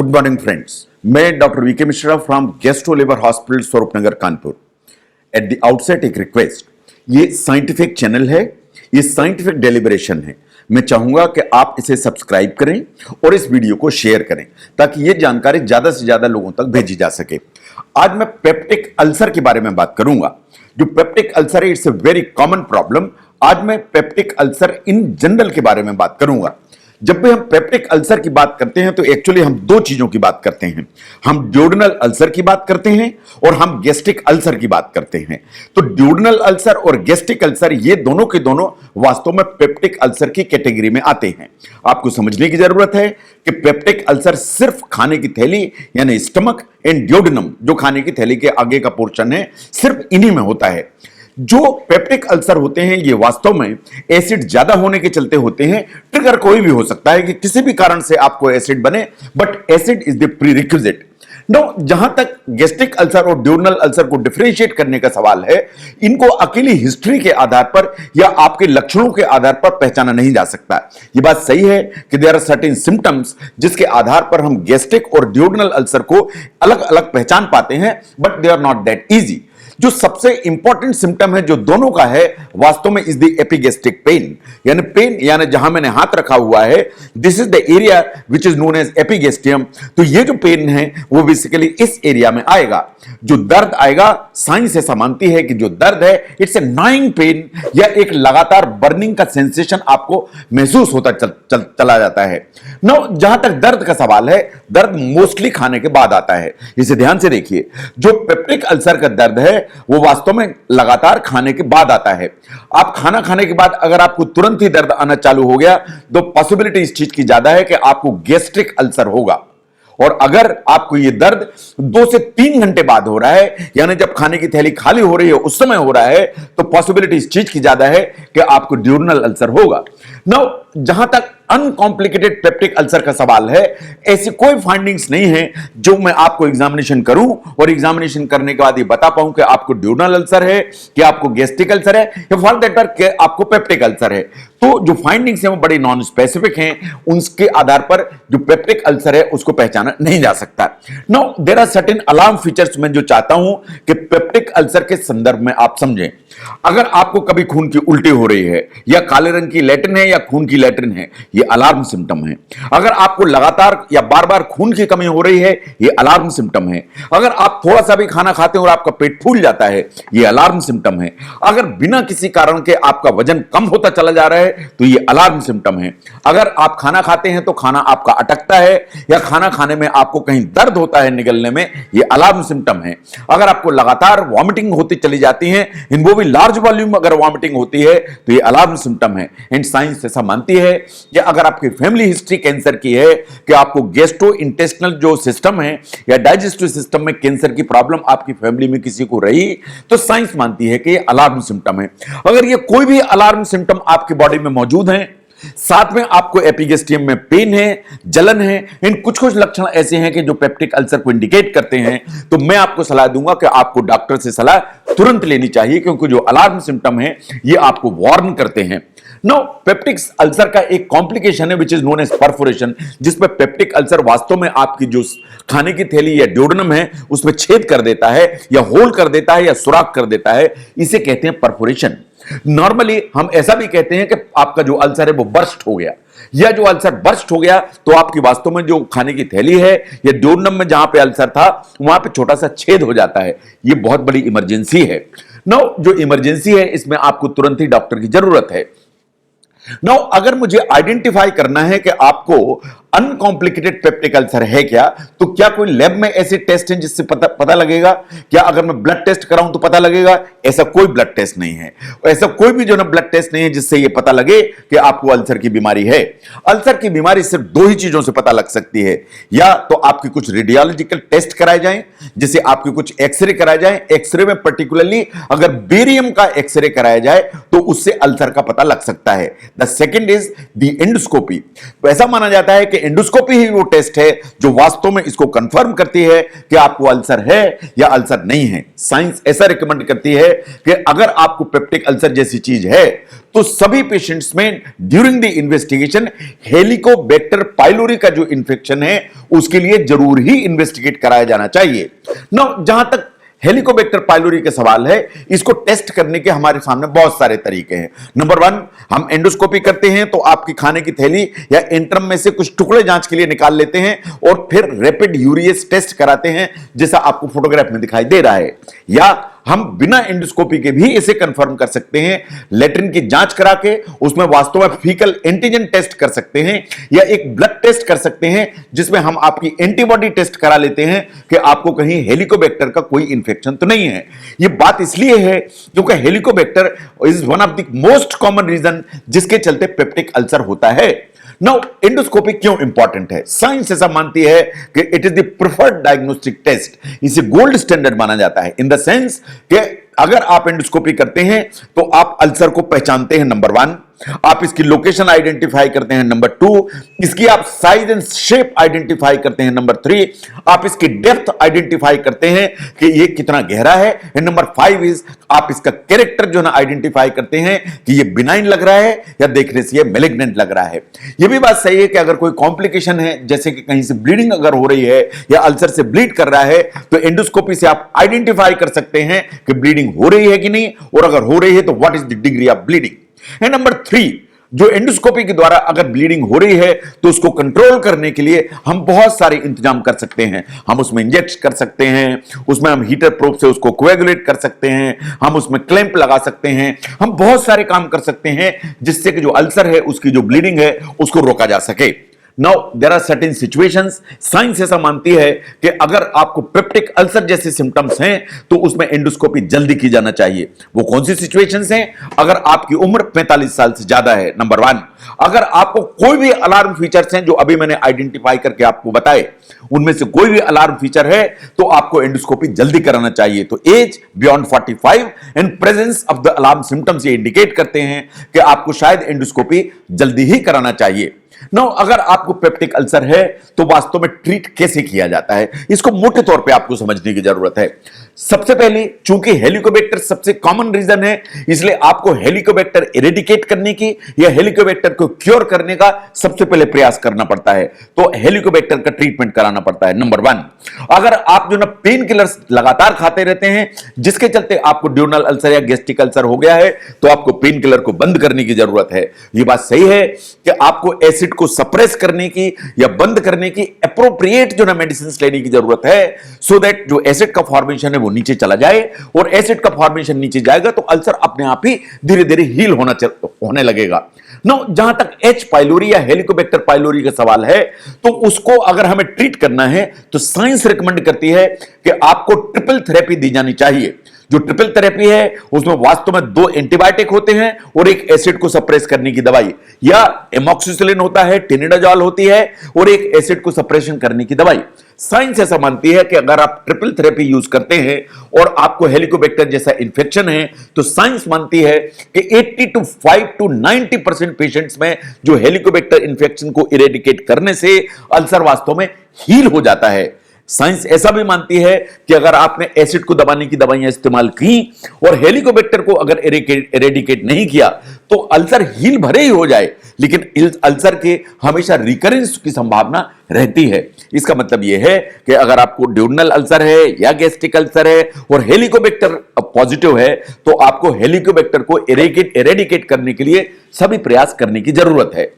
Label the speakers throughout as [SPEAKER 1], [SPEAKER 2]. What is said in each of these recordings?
[SPEAKER 1] Good morning friends, मैं doctor V K Mishra from gastro liver hospital Swaroopnagar Kanpur. At the outset एक request, ये scientific channel है, ये साइंटिफिक डेलिब्रेशन है। मैं चाहूंगा कि आप इसे सब्सक्राइब करें और इस वीडियो को शेयर करें ताकि ये जानकारी ज्यादा से ज्यादा लोगों तक भेजी जा सके। आज मैं पेप्टिक अल्सर के बारे में बात करूंगा। जो पेप्टिक अल्सर है, it's a very common problem. आज मैं पेप्टिक अल्सर इन जनरल के बारे में बात करूंगा। जब भी हम पेप्टिक अल्सर की बात करते हैं तो एक्चुअली हम दो चीजों की बात करते हैं। हम ड्यूडेनल अल्सर की बात करते हैं और हम गैस्ट्रिक अल्सर की बात करते हैं। तो ड्यूडेनल अल्सर और गैस्ट्रिक अल्सर ये दोनों के दोनों वास्तव में पेप्टिक अल्सर की कैटेगरी में आते हैं। आपको समझने की जरूरत है कि पेप्टिक अल्सर सिर्फ खाने की थैली यानी स्टमक एंड ड्यूडेनम, जो खाने की थैली के आगे का पोर्शन है, सिर्फ इन्हीं में होता है। जो पेप्टिक अल्सर होते हैं ये वास्तव में एसिड ज्यादा होने के चलते होते हैं। ट्रिगर कोई भी हो सकता है कि किसी भी कारण से आपको एसिड बने, but acid is the prerequisite. No, जहां तक गैस्ट्रिक अल्सर और ड्यूडेनल अल्सर को डिफरेंशिएट करने का सवाल है, इनको अकेली हिस्ट्री के आधार पर या आपके लक्षणों के आधार पर पहचाना नहीं जा सकता। यह बात सही है कि देयर आर सर्टेन सिम्टम्स जिसके आधार पर हम गैस्ट्रिक और ड्यूडेनल अल्सर को अलग अलग पहचान पाते हैं, but they are not that easy. जो सबसे इंपॉर्टेंट सिम्टम है जो दोनों का है वास्तव में इज द एपिगैस्ट्रिक पेन, यानी पेन, यानी जहां मैंने हाथ रखा हुआ है, this is the area which is known as epigastrium. तो ये जो पेन है वो बेसिकली इस एरिया में आएगा। जो दर्द आएगा, साइंस ऐसा मानती है कि जो दर्द है इट्स ए न्ॉइंग पेन या एक लगातार बर्निंग का सेंसेशन आपको महसूस होता चला जाता है। नो, जहां तक दर्द का सवाल है, दर्द मोस्टली खाने के बाद आता है। इसे ध्यान से देखिए, जो पेप्टिक अल्सर का दर्द है वो वास्तव में लगातार खाने के बाद आता है। आप खाना खाने के बाद अगर आपको तुरंत ही दर्द आना चालू हो गया तो पॉसिबिलिटी इस चीज की ज्यादा है कि आपको गैस्ट्रिक अल्सर होगा। और अगर आपको ये दर्द 2 से 3 घंटे बाद हो रहा है, यानी जब खाने की थैली खाली हो रही है उस समय हो रहा है, तो पॉसिबिलिटी इस चीज की ज्यादा है कि आपको ड्यूडेनल अल्सर होगा। नाउ, जहां तक अनकॉम्प्लिकेटेड पेप्टिक अल्सर का सवाल है, ऐसी कोई फाइंडिंग्स नहीं है जो मैं आपको एग्जामिनेशन करूं और एग्जामिनेशन करने के बाद ये बता पाऊं कि आपको ड्यूडेनल अल्सर है, कि आपको गैस्ट्रिक अल्सर है, या फॉर दैट मैटर कि आपको पेप्टिक अल्सर है। तो जो फाइंडिंग्स हैं वो बड़ी नॉन स्पेसिफिक हैं, उनके आधार पर जो पेप्टिक अल्सर है उसको पहचाना नहीं जा सकता। Now, there are certain alarm features मैं जो चाहता हूं कि पेप्टिक अल्सर के संदर्भ में आप समझें। अगर आपको कभी खून की उल्टी हो रही है, या काले रंग की लैट्रिन है या खून की लैट्रिन है, ये अलार्म सिम्टम है। अगर आपको लगातार या बार बार खून की कमी हो रही है, ये अलार्म सिम्टम है। अगर आप थोड़ा सा भी खाना खाते हैं और आपका पेट फूल जाता है, ये अलार्म सिम्टम है। अगर बिना किसी कारण के आपका वजन कम होता चला जा रहा है, तो ये अलार्म सिम्टम है। अगर आप खाना खाते हैं तो खाना आपका अटकता है, या खाना खाने में आपको कहीं दर्द होता है निगलने में, ये अलार्म सिम्टम है। अगर आपको लगातार वॉमिटिंग होती चली जाती है, इन वो भी लार्ज वॉल्यूम अगर वॉमिटिंग होती है, तो ये अलार्म सिम्टम है। एंड साइंस ऐसा मानती है कि अगर आपकी फैमिली हिस्ट्री कैंसर की है, कि आपको गैस्ट्रो इंटेस्टिनल जो सिस्टम है या डाइजेस्टिव सिस्टम में कैंसर की प्रॉब्लम आपकी फैमिली में किसी को रही, तो साइंस मानती है कि ये अलार्म सिम्टम है। अगर ये कोई भी अलार्म सिम्टम आपकी बॉडी में मौजूद है, साथ में आपको एपिगैस्ट्रियम में पेन है, जलन है, इन कुछ कुछ लक्षण ऐसे हैं कि जो पेप्टिक अल्सर को इंडिकेट करते हैं, तो मैं आपको सलाह दूंगा कि आपको डॉक्टर से सलाह तुरंत लेनी चाहिए, क्योंकि जो अलार्म सिम्टम है ये आपको वार्न करते हैं। नो, पेप्टिक अल्सर का एक कॉम्प्लिकेशन है which is known as perforation, जिसमें पेप्टिक अल्सर वास्तव में आपकी जो खाने की थैली या ड्यूडेनम है उसमें छेद कर देता है, या होल कर देता है, या सुराख कर देता है। इसे कहते हैं परफोरेशन। नॉर्मली हम ऐसा भी कहते हैं कि आपका जो अल्सर है वो बर्स्ट हो गया, या जो अल्सर बर्स्ट हो गया तो आपकी वास्तव में जो खाने की थैली है या ड्यूडेनम में जहां पे अल्सर था वहां पे छोटा सा छेद हो जाता है। ये बहुत बड़ी इमरजेंसी है। नो, जो इमरजेंसी है इसमें आपको तुरंत ही डॉक्टर की जरूरत है। नाउ, अगर मुझे आइडेंटिफाई करना है कि आपको अनकॉम्प्लिकेटेड पेप्टिक अल्सर है क्या, तो क्या कोई लैब में ऐसे टेस्ट हैं जिससे पता लगेगा? क्या अगर मैं ब्लड टेस्ट कराऊं तो पता लगेगा? ऐसा कोई ब्लड टेस्ट नहीं है। ऐसा कोई भी जो ना ब्लड टेस्ट नहीं है जिससे यह पता लगे कि आपको अल्सर की बीमारी है। अल्सर की बीमारी सिर्फ 2 ही चीजों से पता लग सकती है, या तो आपकी कुछ रेडियोलॉजिकल टेस्ट कराए जाएं, जैसे आपके कुछ एक्सरे कराए जाएं। एक्सरे में पर्टिकुलरली अगर बेरियम का एक्सरे कराया जाए तो उससे अल्सर का पता लग सकता है। The second is the endoscopy. ऐसा माना जाता है कि जबकि एंडोस्कोपी ही वो टेस्ट है जो वास्तव में इसको कंफर्म करती है कि आपको अल्सर है या अल्सर नहीं है। साइंस ऐसा रिकमेंड करती है कि अगर आपको पेप्टिक अल्सर जैसी चीज है तो सभी पेशेंट्स में during the investigation Helicobacter pylori का जो इंफेक्शन है उसके लिए जरूर ही इन्वेस्टिगेट कराया जाना चाहिए। नाउ जहां तक हेलिकोबैक्टर पाइलोरी के सवाल है, इसको टेस्ट करने के हमारे सामने बहुत सारे तरीके हैं। नंबर 1, हम एंडोस्कोपी करते हैं तो आपकी खाने की थैली या एंट्रम में से कुछ टुकड़े जांच के लिए निकाल लेते हैं और फिर रैपिड यूरियस टेस्ट कराते हैं जैसा आपको फोटोग्राफ में दिखाई दे रहा है। या हम बिना एंडोस्कोपी के भी इसे कंफर्म कर सकते हैं, लेट्रिन की जांच करा के उसमें वास्तव में फीकल एंटीजन टेस्ट कर सकते हैं या एक ब्लड टेस्ट कर सकते हैं जिसमें हम आपकी एंटीबॉडी टेस्ट करा लेते हैं कि आपको कहीं हेलिकोबैक्टर का कोई इंफेक्शन तो नहीं है। यह बात इसलिए है क्योंकि helicobacter is one of the most common reason जिसके चलते पेप्टिक अल्सर होता है। नाउ एंडोस्कोपी क्यों इंपॉर्टेंट है? साइंस ऐसा मानती है कि it is the preferred diagnostic test, इसे गोल्ड स्टैंडर्ड माना जाता है इन द सेंस कि अगर आप एंडोस्कोपी करते हैं तो आप अल्सर को पहचानते हैं, नंबर 1, आप इसकी लोकेशन आइडेंटिफाई करते हैं, नंबर 2, इसकी आप साइज एंड शेप आइडेंटिफाई करते हैं, नंबर 3, आप इसकी डेप्थ आइडेंटिफाई करते हैं कि ये कितना गहरा है, एंड नंबर 5 इज आप इसका कैरेक्टर जो ना आइडेंटिफाई करते हैं कि ये बिनाइन लग रहा है या देखने से ये मैलिग्नेंट लग रहा है। ये भी बात सही है कि अगर कोई कॉम्प्लिकेशन है, जैसे कि कहीं से ब्लीडिंग अगर हो रही है या अल्सर से ब्लीड कर रहा है, तो एंडोस्कोपी से आप आइडेंटिफाई कर सकते हैं कि ब्लीडिंग हो रही है कि नहीं, और अगर हो रही है तो what is the degree of bleeding. And number 3, जो एंडोस्कोपी के द्वारा अगर ब्लीडिंग हो रही है तो उसको कंट्रोल करने के लिए हम बहुत सारे इंतजाम कर सकते हैं। हम उसमें इंजेक्ट कर सकते हैं, उसमें हम हीटर प्रोब से उसको कोएगुलेट कर सकते हैं, हम उसमें क्लैंप लगा सकते हैं, हम बहुत सारे काम कर सकते हैं जिससे कि जो अल्सर है उसकी जो ब्लीडिंग है उसको रोका जा सके। Now there are certain situations, science ऐसा मानती है कि अगर आपको पेप्टिक अल्सर जैसे सिम्टम्स हैं तो उसमें एंडोस्कोपी जल्दी की जाना चाहिए। वो कौन सी सिचुएशंस हैं? अगर आपकी उम्र 45 साल से ज्यादा है, नंबर 1, अगर आपको कोई भी अलार्म फीचर्स हैं जो अभी मैंने आइडेंटिफाई करके आपको बताए, उनमें से कोई भी अलार्म फीचर है तो आपको एंडोस्कोपी जल्दी कराना चाहिए। तो age beyond 45 and presence of the alarm symptoms ये इंडिकेट करते हैं कि आपको शायद एंडोस्कोपी जल्दी ही कराना चाहिए। नो, अगर आपको पेप्टिक अल्सर है तो वास्तव में ट्रीट कैसे किया जाता है, इसको मोटे तौर पे आपको समझने की जरूरत है। सबसे पहले, चूंकि हेलिकोबैक्टर सबसे कॉमन रीजन है, इसलिए आपको हेलिकोबैक्टर इरेडिकेट करने की या हेलिकोबैक्टर को क्योर करने का सबसे पहले प्रयास करना पड़ता है। तो हेलिकोबैक्टर का ट्रीटमेंट कराना पड़ता है। नंबर 1, अगर आप जो ना पेन किलर्स लगातार खाते रहते हैं जिसके चलते आपको ड्यूरनल अल्सर या गैस्ट्रिक अल्सर हो गया है, तो आपको पेन किलर को बंद करने की जरूरत है। यह बात सही है कि आपको एसिड को सप्रेस करने की या बंद करने की एप्रोप्रिएट जो ना मेडिसिन लेने की जरूरत है, सो दैट जो एसिड का फॉर्मेशन है वो नीचे चला जाए, और एसिड का फॉर्मेशन नीचे जाएगा तो अल्सर अपने आप ही धीरे धीरे हील होने लगेगा। नो, जहां तक एच पाइलोरी या हेलिकोबैक्टर पाइलोरी का सवाल है, तो उसको अगर हमें ट्रीट करना है तो साइंस रिकमेंड करती है कि आपको ट्रिपल थेरेपी दी जानी चाहिए। जो ट्रिपल थेरेपी है उसमें वास्तव में 2 एंटीबायोटिक होते हैं और एक एसिड को सप्रेस करने की दवाई, या एमॉक्सिसिलिन होता है, टिनिडाजोल होती है, और एक एसिड को सप्रेशन करने की दवाई। साइंस ऐसा मानती है कि अगर आप ट्रिपल थेरेपी यूज करते हैं और आपको हेलिकोबैक्टर जैसा इंफेक्शन है, तो साइंस मानती है कि 85 to 90% पेशेंट्स में जो हेलिकोबैक्टर इंफेक्शन को इरेडिकेट करने से अल्सर वास्तव में हील हो जाता है। साइंस ऐसा भी मानती है कि अगर आपने एसिड को दबाने की दवाइयां इस्तेमाल की और हेलिकोबैक्टर को अगर इरेडिकेट नहीं किया तो अल्सर हील भरे ही हो जाए, लेकिन अल्सर के हमेशा रिकरेंस की संभावना रहती है। इसका मतलब यह है कि अगर आपको ड्यूरनल अल्सर है या गैस्ट्रिक अल्सर है और हेलिकोबैक्टर पॉजिटिव है, तो आपको हेलिकोबैक्टर को इरेडिकेट करने के लिए सभी प्रयास करने की जरूरत है।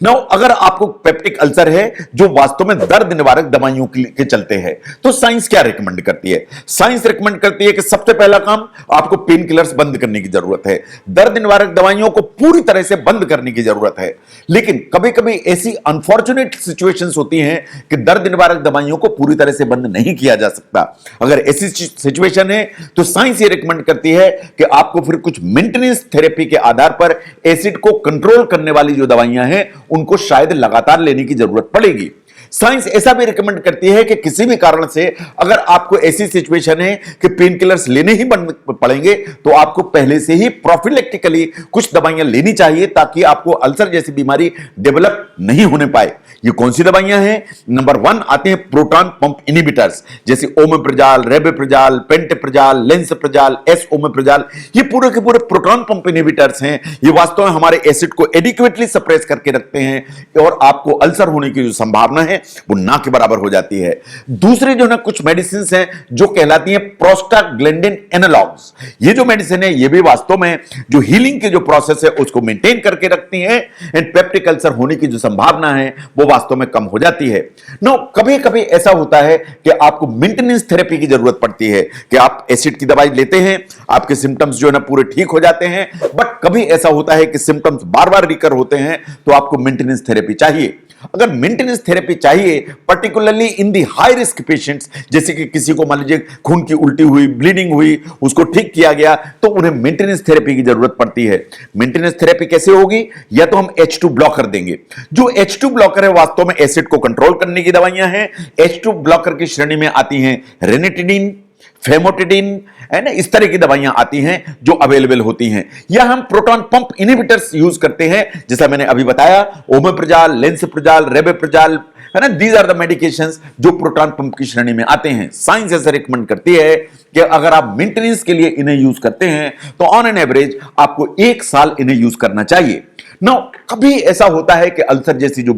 [SPEAKER 1] नाउ, अगर आपको पेप्टिक अल्सर है जो वास्तव में दर्द निवारक दवाइयों के चलते हैं, तो साइंस क्या रिकमेंड करती है? साइंस रिकमेंड करती है कि सबसे पहला काम आपको पेन किलर्स बंद करने की जरूरत है, दर्द निवारक दवाइयों को पूरी तरह से बंद करने की जरूरत है। लेकिन कभी कभी ऐसी अनफॉर्चुनेट सिचुएशंस होती हैं कि दर्द निवारक दवाइयों को पूरी तरह से बंद नहीं किया जा सकता। अगर ऐसी सिचुएशन है तो साइंस ये रिकमेंड करती है कि आपको फिर कुछ मेंटेनेंस थेरेपी के आधार पर एसिड को कंट्रोल करने वाली जो दवाइयां हैं उनको शायद लगातार लेने की जरूरत पड़ेगी। साइंस ऐसा भी रिकमेंड करती है कि किसी भी कारण से अगर आपको ऐसी सिचुएशन है कि पेन किलर्स लेने ही पड़ेंगे तो आपको पहले से ही प्रोफिलेक्टिकली कुछ दवाइयां लेनी चाहिए ताकि आपको अल्सर जैसी बीमारी डेवलप नहीं होने पाए। ये कौन सी दवाइयां हैं? नंबर 1 आते हैं प्रोटॉन पंप इनहिबिटर्स, जैसे ओमेप्रोजाल, रेबेप्रोजाल, पेंटेप्रोजाल, लेंसप्रोजाल, एसओमेप्रोजाल। ये पूरे के पूरे प्रोटॉन पंप इनहिबिटर्स हैं। ये वास्तव में हमारे एसिड को एडिक्वेटली सप्रेस करके रखते हैं और आपको अल्सर होने की जो संभावना है वो ना के बराबर हो जाती है। दूसरे जो ना कुछ मेडिसिन हैं जो कहलाती हैं प्रोस्टाग्लैंडिन एनालॉग्स। ये जो मेडिसिन है ये भी वास्तव में जो हीलिंग की जो प्रोसेस है उसको मेंटेन करके रखती हैं एंड पेप्टिक अल्सर होने की जो संभावना है वो वास्तव में कम हो जाती है। नो, कभी कभी ऐसा होता है कि आपको मेंटेनेंस थेरेपी की जरूरत पड़ती है कि आप एसिड की दवाई लेते हैं, आपके सिम्टम्स जो है ना पूरे ठीक हो जाते हैं, बट कभी ऐसा होता है कि सिम्टम्स बार बार रिकर होते हैं तो आपको मेंटेनेंस थेरेपी चाहिए। अगर मेंटेनेंस थेरेपी चाहिए particularly in the high risk patients, जैसे कि किसी को मान लीजिए खून की उल्टी हुई, ब्लीडिंग हुई, उसको ठीक किया गया तो उन्हें मेंटेनेंस थेरेपी की जरूरत पड़ती है। मेंटेनेंस थेरेपी कैसे होगी? या तो हम H2 ब्लॉकर देंगे। जो H2 ब्लॉकर है वास्तव में एसिड को कंट्रोल करने की दवाइयां हैं। H2 ब्लॉकर की श्रेणी में आती हैं रेनिटिडिन, फेमोटिडिन, है ना, इस तरह की दवाइयां आती हैं जो अवेलेबल होती हैं। या हम प्रोटॉन पंप इनहिबिटर्स यूज करते हैं, जैसा मैंने अभी बताया, ओमेप्रोजाल, लेंसप्रोजाल, रेबेप्रोजाल, है ना, दीज आर द मेडिकेशंस जो प्रोटॉन पंप की श्रेणी में आते हैं। साइंस ऐसा रिकमेंड करती है कि अगर आप मेंटेनेंस के लिए इन्हें यूज करते हैं तो ऑन एन एवरेज आपको 1 साल इन्हें यूज करना चाहिए। नो, कभी ऐसा होता है कि अल्सर जैसी जो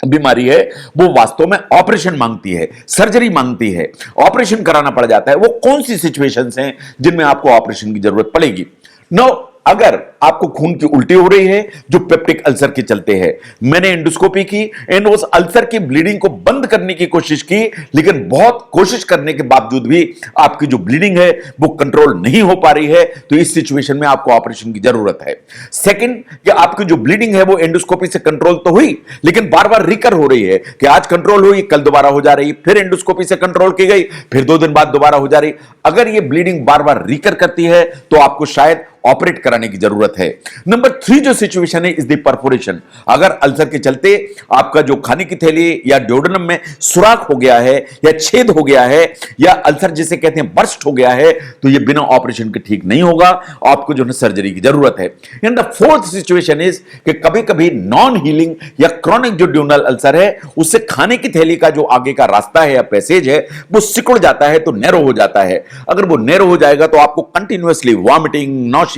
[SPEAKER 1] बीमारी है वो वास्तव में ऑपरेशन मांगती है, सर्जरी मांगती है, ऑपरेशन कराना पड़ जाता है। वो कौन सी सिचुएशंस हैं जिनमें आपको ऑपरेशन की जरूरत पड़ेगी? नो, अगर आपको खून की उल्टी हो रही है जो पेप्टिक अल्सर के चलते है, मैंने एंडोस्कोपी की एंड उस अल्सर की ब्लीडिंग को बंद करने की कोशिश की, लेकिन बहुत कोशिश करने के बावजूद भी आपकी जो ब्लीडिंग है वो कंट्रोल नहीं हो पा रही है, तो इस सिचुएशन में आपको ऑपरेशन की जरूरत है। सेकंड, कि आपकी जो ब्लीडिंग है वो एंडोस्कोपी से कंट्रोल तो हुई लेकिन बार बार रिकर हो रही है, कि आज कंट्रोल हुई, कल दोबारा हो जा रही, फिर एंडोस्कोपी से कंट्रोल की गई, फिर 2 दिन बाद दोबारा हो जा रही। अगर ये ब्लीडिंग बार बार रिकर करती है तो आपको शायद ऑपरेट कराने की जरूरत है। नंबर 3 जो सिचुएशन है इज द परफोरेशन। अगर अल्सर के चलते आपका जो खाने की थैली या ड्यूडेनम में सुराख हो गया है या छेद हो गया है या अल्सर जिसे कहते हैं बर्स्ट हो गया है, तो ये बिना ऑपरेशन के ठीक नहीं होगा, आपको जो है सर्जरी की जरूरत है। And the 4th situation is कि कभी कभी नॉन हीलिंग या क्रॉनिक जो ड्यूनल अल्सर है उससे खाने की थैली का जो आगे का रास्ता है या पैसेज है वो सिकुड़ जाता है, तो नैरो हो जाता है। अगर वो नैरो हो जाएगा तो आपको कंटिन्यूअसली वॉमिटिंग, नॉशिया,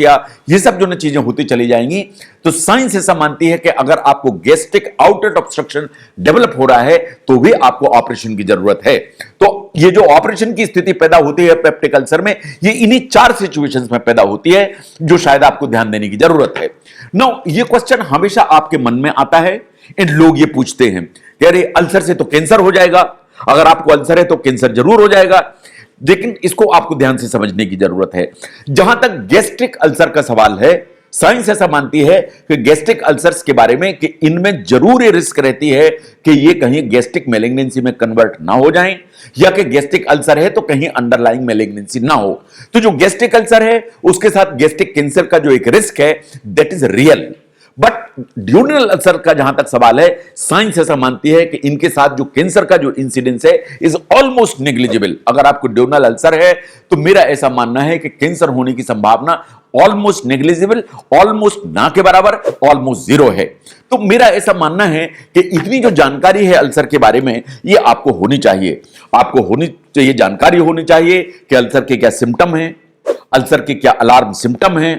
[SPEAKER 1] ये सब जो चीजें होती चली जाएंगी। तो साइंस ऐसा मानती है कि अगर आपको गैस्ट्रिक आउटलेट ऑब्स्ट्रक्शन डेवलप हो रहा है तो भी आपको ऑपरेशन की जरूरत है। तो ये जो ऑपरेशन की स्थिति पैदा होती है पेप्टिक अल्सर में, ये इन्हीं 4 सिचुएशंस में पैदा होती है जो शायद आपको ध्यान देने की जरूरत है। नो, ये क्वेश्चन हमेशा आपके मन में आता है, इन लोग ये पूछते हैं कि अरे अल्सर से तो कैंसर हो जाएगा, अगर आपको अल्सर है तो कैंसर जरूर हो जाएगा। लेकिन इसको आपको ध्यान से समझने की जरूरत है। जहां तक गैस्ट्रिक अल्सर का सवाल है, साइंस ऐसा मानती है कि गैस्ट्रिक अल्सर्स के बारे में कि इनमें जरूर ये रिस्क रहती है कि ये कहीं गैस्ट्रिक मैलिग्नेंसी में कन्वर्ट ना हो जाएं, या कि गैस्ट्रिक अल्सर है तो कहीं अंडरलाइंग मैलिग्नेंसी ना हो। तो जो गैस्ट्रिक अल्सर है उसके साथ गैस्ट्रिक कैंसर का जो एक रिस्क है that is real. But duodenal ulcer का जहां तक सवाल है, साइंस ऐसा मानती है कि इनके साथ जो कैंसर का जो इंसिडेंस है इज ऑलमोस्ट नेग्लिजिबल। अगर आपको ड्यूडेनल अल्सर है तो मेरा ऐसा मानना है कि कैंसर होने की संभावना ऑलमोस्ट नेग्लिजिबल, ऑलमोस्ट ना के बराबर, ऑलमोस्ट 0 है। तो मेरा ऐसा मानना है कि इतनी जो जानकारी है अल्सर के बारे में ये आपको होनी चाहिए। आपको होनी चाहिए, जानकारी होनी चाहिए कि अल्सर के क्या सिम्टम है, अल्सर के क्या अलार्म सिम्टम है,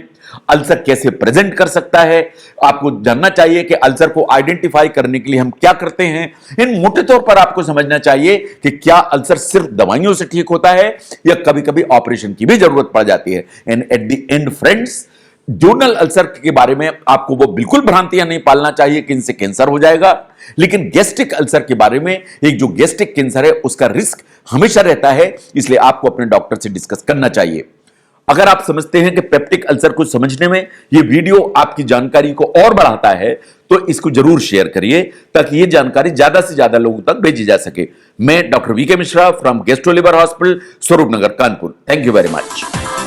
[SPEAKER 1] अल्सर कैसे प्रेजेंट कर सकता है। आपको जानना चाहिए कि अल्सर को आइडेंटिफाई करने के लिए हम क्या करते हैं। इन मोटे तौर पर आपको समझना चाहिए कि क्या अल्सर सिर्फ दवाइयों से ठीक होता है या कभी कभी ऑपरेशन की भी जरूरत पड़ जाती है। And at the end friends, duodenal ulcer के बारे में आपको वो बिल्कुल भ्रांतियां नहीं पालना चाहिए कि इनसे कैंसर हो जाएगा, लेकिन गैस्ट्रिक अल्सर के बारे में, एक जो गैस्ट्रिक कैंसर है उसका रिस्क हमेशा रहता है, इसलिए आपको अपने डॉक्टर से डिस्कस करना चाहिए। अगर आप समझते हैं कि पेप्टिक अल्सर को समझने में ये वीडियो आपकी जानकारी को और बढ़ाता है तो इसको जरूर शेयर करिए ताकि ये जानकारी ज्यादा से ज्यादा लोगों तक भेजी जा सके। मैं doctor V K Mishra from gastro liver hospital, Swaroop Nagar, Kanpur. Thank you very much.